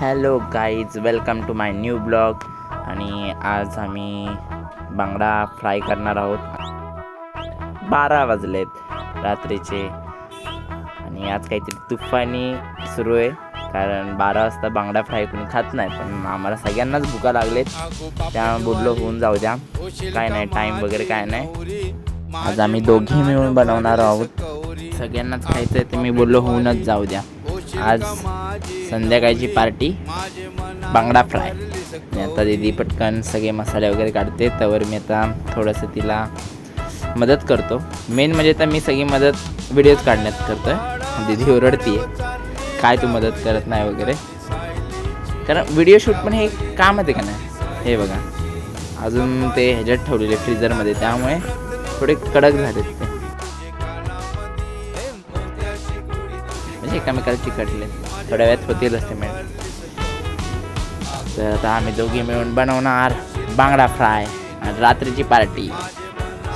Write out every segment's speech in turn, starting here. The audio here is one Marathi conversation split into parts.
Hello guys, welcome to my new blog. आणि आज आम्ही बांगडा फ्राय करणार आहोत. 12 वाजलेत रात्रीचे आणि आज काहीतरी तुफानी सुरू आहे, कारण 12 वाजता बांगडा फ्राय कोणी खात नाही. पण आम्हाला सगळ्यांनाच भुका लागलेत, त्यामुळे बोललो होऊन जाऊ द्या, काय नाही, टाईम वगैरे काय नाही. आज आम्ही दोघी मिळून बनवणार आहोत. सगळ्यांनाच खायचं आहे, तर मी बोललो होऊनच जाऊ द्या. आज संध्याकाळची पार्टी बांगडा फ्राय. आता दीदी पटकन सगळे मसाले वगैरे काढते, त्यावर मी आता थोडंसं तिला मदत करतो. मेन म्हणजे तर मी सगळी मदत व्हिडिओज काढण्यात करतो आहे. दीदी ओरडती आहे, काय तू मदत करत नाही वगैरे, कारण व्हिडिओ शूट पण हे काम आहे का नाही. हे बघा, अजून ते ह्याच्यात ठेवलेले फ्रीजरमध्ये, त्यामुळे थोडे कडक झालेत ते, म्हणजे एकामेकाला चिकटले. थोड्या वेळात होतीलच ते मिळेल. तर आता आम्ही दोघी मिळून बनवणार बांगडा फ्राय. आणि रात्रीची पार्टी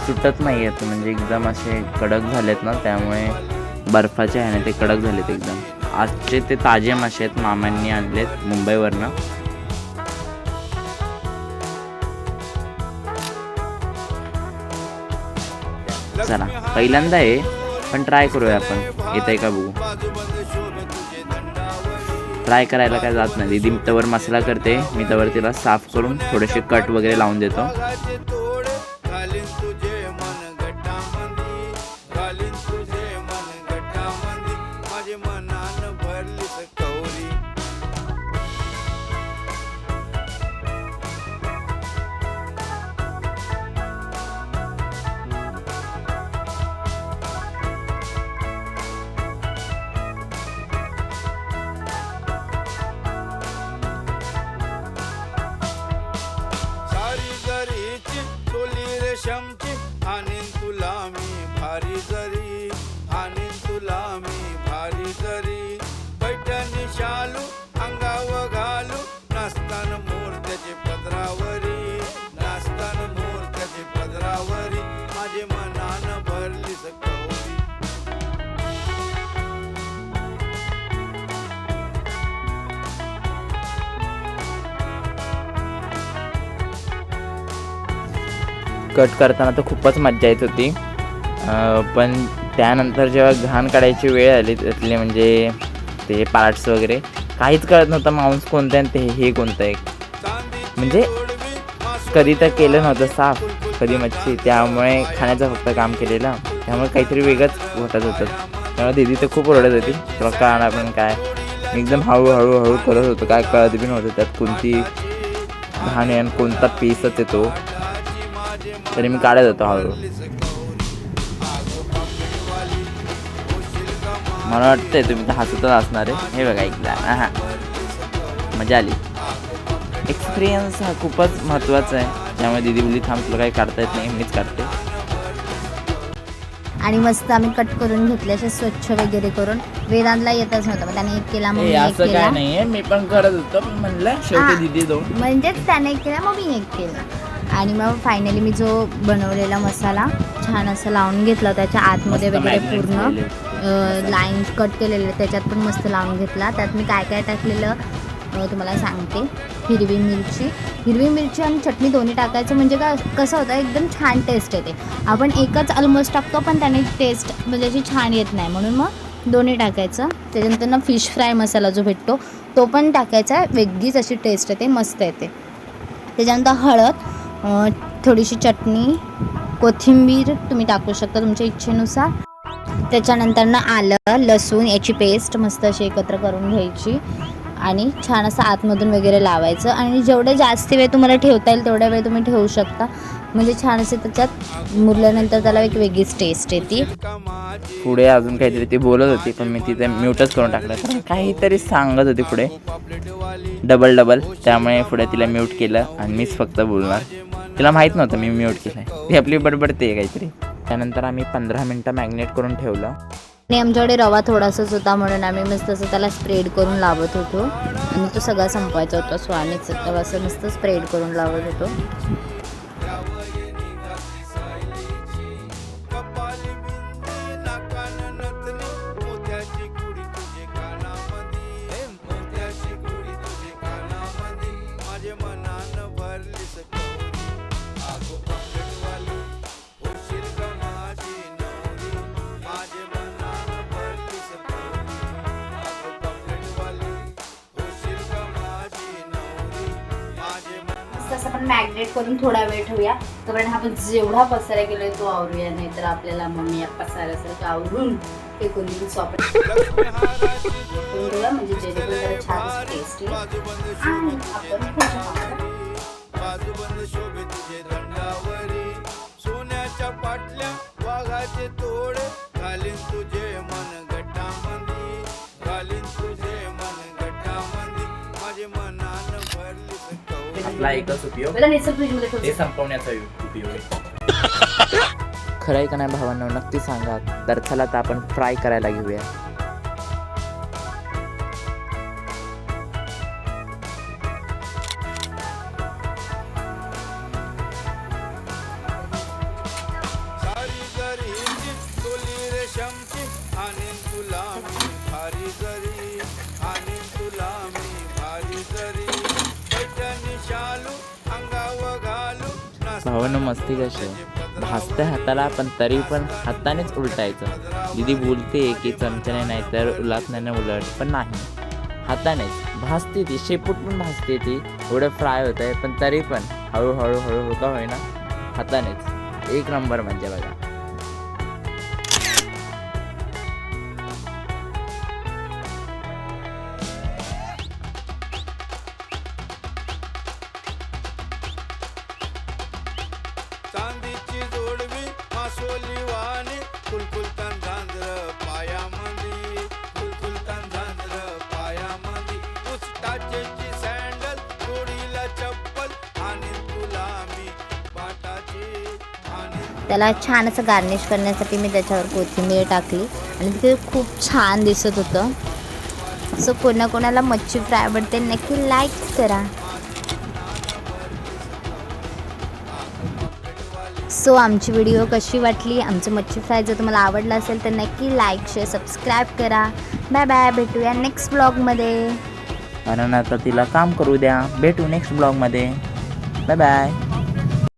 सुटत नाही आहेत, म्हणजे एकदम असे कडक झालेत ना, त्यामुळे बर्फाचे आहे ना ते कडक झालेत एकदम. आजचे ते ताजे मासे आहेत, मामांनी आणलेत मुंबईवरनं. चला, पहिल्यांदा आहे पण ट्राय करूया आपण, येत आहे का बघू. ट्राय करायला काय जात नाही. दीदी तवर मसाला करते, मी तवर तिला साफ करून थोडेसे कट वगैरे लावून देतो. शमची आणीन तुला मी भारी जरी, आणीन तुला मी भारी जरी. पैठणी शालू अंगावर घालू, नाचतान मूर्त्याचे पदरावरी, नाचतान मूर्त्याचे पदरावरी. माझे मनान भरली सकवरी. कट करताना तर खूपच मजा येत होती, पण त्यानंतर जेव्हा घाण काढायची वेळ आली त्यातले म्हणजे ते पार्ट्स वगैरे काहीच कळत नव्हतं, मांस कोणतं आहे आणि हे कोणतं आहे. म्हणजे कधी तर केलं नव्हतं साफ, कधी मच्छी, त्यामुळे खाण्याचं फक्त काम केलेलं, त्यामुळे काहीतरी वेगळंच वाटत होतं. त्यामुळे दीदी तर खूप ओरडत होती, तुला कळणार पण काय. एकदम हळूहळू करत होतं, काय कळत बी नव्हतं त्यात कोणती घाण आहे आणि कोणता पीसच येतो, तरी मी काढत होतो हळूहळू. मला वाटतंय तुम्ही तर हसतच असणार आहे. हे बघा, ऐकला, हां, मजा आली. एक्सपिरियन्स हा खूपच महत्त्वाचा आहे, त्यामुळे दीदी बोलली थांब, तुला काही काढता येत नाही, मीच काढते. आणि मस्त आम्ही कट करून घेतले असे स्वच्छ वगैरे करून. वेदांतला येतच नव्हतं, मग त्याने एक केला, मग मी एक असं केला. काय नाहीये, मी पण करत होतो, म्हणलं शेवटी दीदी दोन, म्हणजेच त्याने एक केला, मग मी एक केला. आणि मग फायनली मी जो बनवलेला मसाला छान असं लावून घेतला, त्याच्या आतमध्ये वगैरे पूर्ण लाईन्स कट केलेले त्याच्यात पण मस्त लावून घेतला. त्यात मी काय काय टाकलेलं तुम्हाला सांगते. हिरवी मिरची आणि चटणी दोन्ही टाकायचं, म्हणजे कसं होतं, एकदम छान टेस्ट येते. आपण एकच ऑलमोस्ट टाकतो, पण त्याने टेस्ट म्हणजे अशी छान येत नाही, म्हणून मग दोन्ही टाकायचं. त्याच्यानंतर ना फिश फ्राय मसाला जो भेटतो तो पण टाकायचा, वेगळीच अशी टेस्ट येते, मस्त येते. त्याच्यानंतर हळद, थोडीशी चटणी, कोथिंबीर तुम्ही टाकू शकता तुमच्या इच्छेनुसार. त्याच्यानंतर ना आलं लसूण याची पेस्ट मस्त अशी एकत्र करून घ्यायची आणि छान असं आतमधून वगैरे लावायचं. आणि जेवढं जास्त वेळ तुम्हाला ठेवता येईल तेवढ्या वेळ तुम्ही ठेवू शकता, म्हणजे छान असे त्याच्यात मुरल्यानंतर त्याला एक वेगळीच टेस्ट येते. पुढे अजून काहीतरी ती बोलत होती, पण मी तिथे म्यूटच करून टाकलं, कारण काहीतरी सांगत होती पुढे डबल, त्यामुळे पुढे तिला म्यूट केलं आणि मीच फक्त बोलणार. तिला माहीत नव्हतं मी म्यूट केलं आहे, ती आपली बडबडते काहीतरी. त्यानंतर आम्ही 15 मिनटं मॅग्नेट करून ठेवलं. आणि आमच्याकडे रवा थोडासाच होता, म्हणून आम्ही मस्त असं त्याला स्प्रेड करून लावत होतो, आणि तो सगळा संपवायचा होता, सो आम्हीच तवा असं मस्त स्प्रेड करून लावत होतो. थोडासा पण मॅग्नेट करून थोडा वेळ ठेवूया. कारण आपण जेवढा पसारा केलोय तो आवरूया, नाही तर आपल्याला मम्मी या पसाऱ्यासारखं आवरून फेकून देईल. सो आपण फेकून देऊया, म्हणजे जेणेकरून जरा छान टेस्टी. आणि आपण पुढच्या कामाला बाजूबंद शोभे तुझे दंडावरी, सोन्याच्या पाटल्या वाघाचे तोडे, घालीन तुझे मन गटामंदी, घालीन तुझे मन गटामंदी, माझे मनान भरली कवडी. आपला एकच उपयोग पहिला निसर्ग फ्रीजमध्ये ठेवू. ते संपवण्याचा उपयोग आहे. खरं आहे का नाही भावांनो, नक्की सांगा. तर चला तर आपण फ्राय करायला घेऊया. सारी जरीची तोली रेशमची, आणीन तुला मी भारी जरी, आणीन तुला मी भारी जरी, पैठणी शालू अंगावर घालू, भावांनो मस्ती कशी भासते हाताला, पण तरी पण हातानेच उलटायचं. दीदी बोलते की चमच्याने नाही तर उलाटण्याने उलट, पण नाही, हातानेच भासते ती. शेपूट पण भासते ती, एवढं फ्राय होत आहे, पण तरी पण हळूहळू हळूहळू का होईना हातानेच. एक नंबर म्हणजे बघा. चांदीची जोडवी मासोली वाणी, कुलकुलतान झांजर पायामंदी, कुलकुलतान झांजर पायामंदी, उस्ताचेची सँडल जोडीला चप्पल, आणि तुला मी पाटाची, आणि त्याला छान असं गार्निश करण्यासाठी मी त्याच्यावर कोथिंबीर टाकली आणि ते खूप छान दिसत होतं. सो कोणाकोणाला मच्छी फ्राय आवडते नक्की लाईक करा. सो आमची व्हिडिओ कशी वाटली, आमचं मच्छी फ्राय जर तुम्हाला आवडलं असेल तर नक्की लाईक शेअर सबस्क्राईब करा. बाय बाय, भेटूया नेक्स्ट ब्लॉगमध्ये. कारण आता तिला काम करू द्या. भेटू नेक्स्ट ब्लॉगमध्ये. Bye bye.